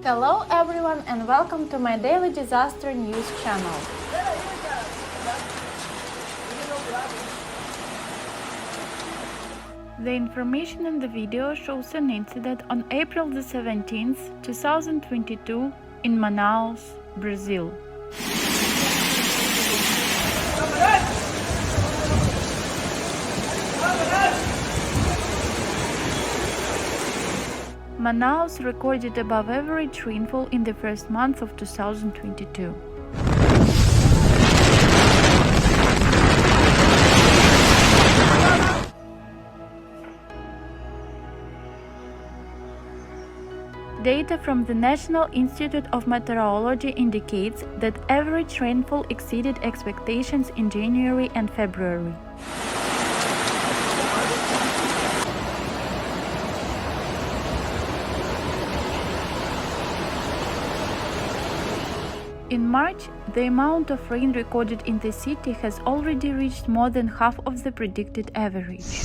Hello everyone and welcome to my daily disaster news channel. The information in the video shows an incident on April the 17th, 2022 in Manaus, Brazil. Manaus recorded above average rainfall in the first month of 2022. Data from the National Institute of Meteorology indicates that average rainfall exceeded expectations in January and February. In March, the amount of rain recorded in the city has already reached more than half of the predicted average.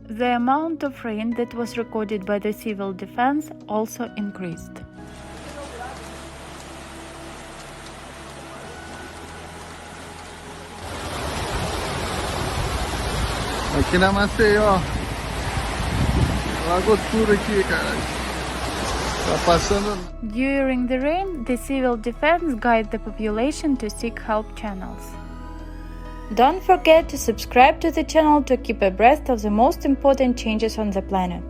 The amount of rain that was recorded by the civil defense also increased. Aqui na Maceió, lagou tudo aqui, cara. Tá passando. During the rain, the civil defense guide the population to seek help channels. Don't forget to subscribe to the channel to keep abreast of the most important changes on the planet.